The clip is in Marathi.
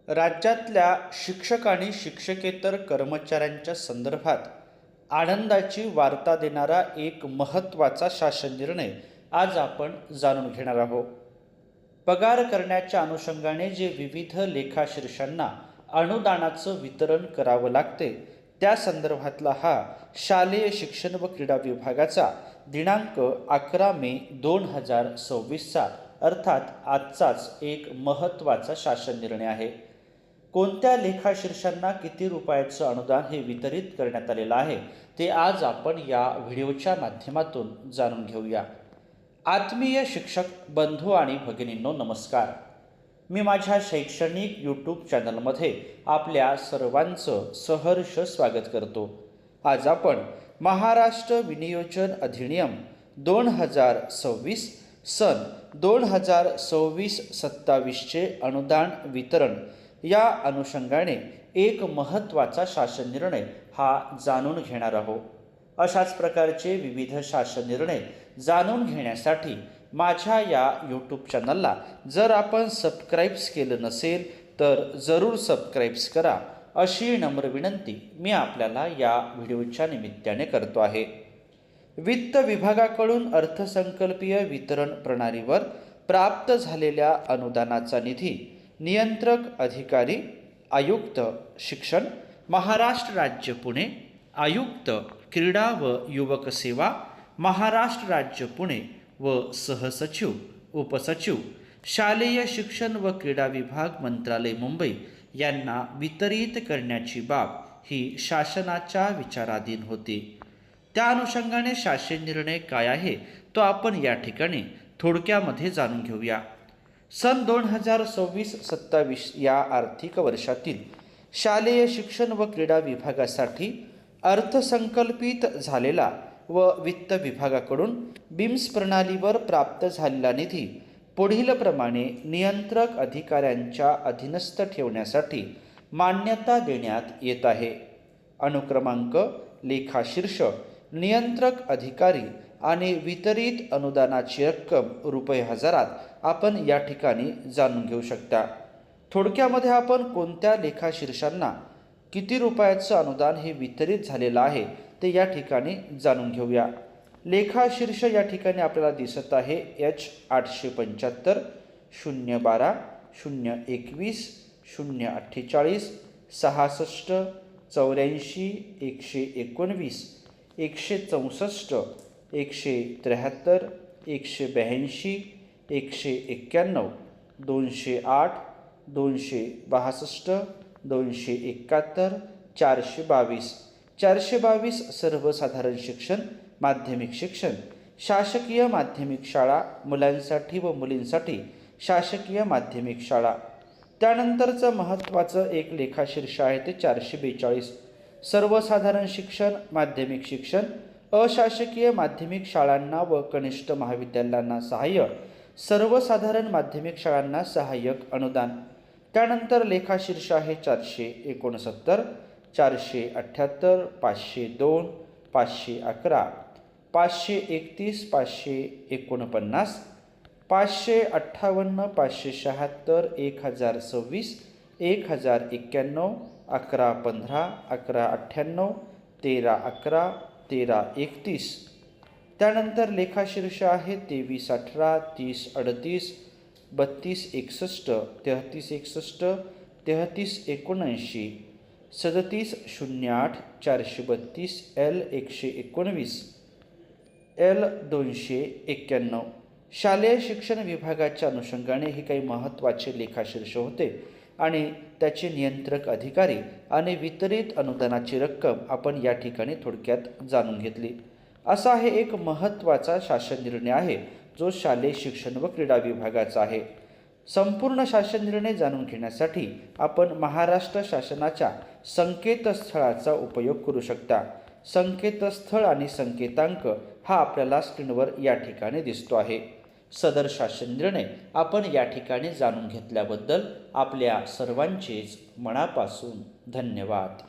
राज्यातल्या शिक्षक आणि शिक्षकेतर कर्मचाऱ्यांच्या संदर्भात आनंदाची वार्ता देणारा एक महत्त्वाचा शासन निर्णय आज आपण जाणून घेणार आहोत. पगार करण्याच्या अनुषंगाने जे विविध लेखाशीर्षांना अनुदानाचं वितरण करावं लागते त्या संदर्भातला हा शालेय शिक्षण व क्रीडा विभागाचा दिनांक 11 मे 2026चा अर्थात आजचाच एक महत्त्वाचा शासन निर्णय आहे. कोणत्या लेखाशीर्षांना किती रुपयाचं अनुदान हे वितरित करण्यात आलेलं आहे ते आज आपण या व्हिडिओच्या माध्यमातून जाणून घेऊया. आत्मीय शिक्षक बंधू आणि भगिनींनो, नमस्कार. मी माझ्या शैक्षणिक यूट्यूब चॅनलमध्ये आपल्या सर्वांचं सहर्ष स्वागत करतो. आज आपण महाराष्ट्र विनियोजन अधिनियम 2026 सन 2026-27चे अनुदान वितरण या अनुषंगाने एक महत्त्वाचा शासन निर्णय हा जाणून घेणार आहोत. अशाच प्रकारचे विविध शासन निर्णय जाणून घेण्यासाठी माझ्या या यूट्यूब चॅनलला जर आपण सबस्क्राईब्स केलं नसेल तर जरूर सबस्क्राईब्स करा, अशी नम्र विनंती मी आपल्याला या व्हिडिओच्या निमित्ताने करतो आहे. वित्त विभागाकडून अर्थसंकल्पीय वितरण प्रणालीवर प्राप्त झालेल्या अनुदानाचा निधी नियंत्रक अधिकारी, आयुक्त शिक्षण, महाराष्ट्र राज्य पुणे, आयुक्त क्रीडा व युवक सेवा, महाराष्ट्र राज्य पुणे व सहसचिव, उपसचिव, शालेय शिक्षण व क्रीडा विभाग, मंत्रालय मुंबई यांना वितरित करण्याची बाब ही शासनाच्या विचाराधीन होती. त्या अनुषंगाने शासन निर्णय काय आहे तो आपण या ठिकाणी थोडक्यामध्ये जाणून घेऊया. सन 2026-27 या आर्थिक वर्षातील शालेय शिक्षण व क्रीडा विभागासाठी अर्थसंकल्पित झालेला व वित्त विभागाकडून बिम्स प्रणालीवर प्राप्त झालेला निधी पुढील प्रमाणे नियंत्रक अधिकाऱ्यांच्या अधीनस्थ ठेवण्यासाठी मान्यता देण्यात येत आहे. अनुक्रमांक, लेखाशीर्ष, नियंत्रक अधिकारी आणि वितरित अनुदानाची रक्कम रुपये हजारात आपण या ठिकाणी जाणून घेऊ शकता. थोडक्यामध्ये आपण कोणत्या लेखाशीर्षांना किती रुपयाचं अनुदान हे वितरित झालेलं आहे ते या ठिकाणी जाणून घेऊया. लेखाशीर्ष या ठिकाणी आपल्याला दिसत आहे H875, 012, 021, 048, 66, 84, 119, 164, 173, 182, 191, 208, 262, 271, 422, 422 सर्वसाधारण शिक्षण, माध्यमिक शिक्षण, शासकीय माध्यमिक शाळा मुलांसाठी व मुलींसाठी शासकीय माध्यमिक शाळा. त्यानंतरचं महत्त्वाचं एक लेखाशीर्ष आहे ते 442 सर्वसाधारण शिक्षण, माध्यमिक शिक्षण, अशासकीय माध्यमिक शाळांना व कनिष्ठ महाविद्यालयांना सहाय्य, सर्वसाधारण माध्यमिक शाळांना सहाय्यक अनुदान. त्यानंतर लेखाशीर्ष आहे 469, 478, 502, 511, 531, 549, 558, 576, 1026, 1091, 1115, 1198, 1311, 1331. त्यानंतर लेखाशीर्ष आहे 2318, 3038, 3261, 3361, 3379, 3708, 432, L119, L291. शालेय शिक्षण विभागाच्या अनुषंगाने हे काही महत्त्वाचे लेखाशीर्ष होते आणि त्याचे नियंत्रक अधिकारी आणि वितरित अनुदानाची रक्कम आपण या ठिकाणी थोडक्यात जाणून घेतली. असा हे एक महत्त्वाचा शासन निर्णय आहे जो शालेय शिक्षण व क्रीडा विभागाचा आहे. संपूर्ण शासन निर्णय जाणून घेण्यासाठी आपण महाराष्ट्र शासनाच्या संकेतस्थळाचा उपयोग करू शकता. संकेतस्थळ आणि संकेतांक हा आपल्याला स्क्रीनवर या ठिकाणी दिसतो आहे. सदर शासन निर्णय आपण या ठिकाणी जाणून घेतल्याबद्दल आपल्या सर्वांचेच मनापासून धन्यवाद.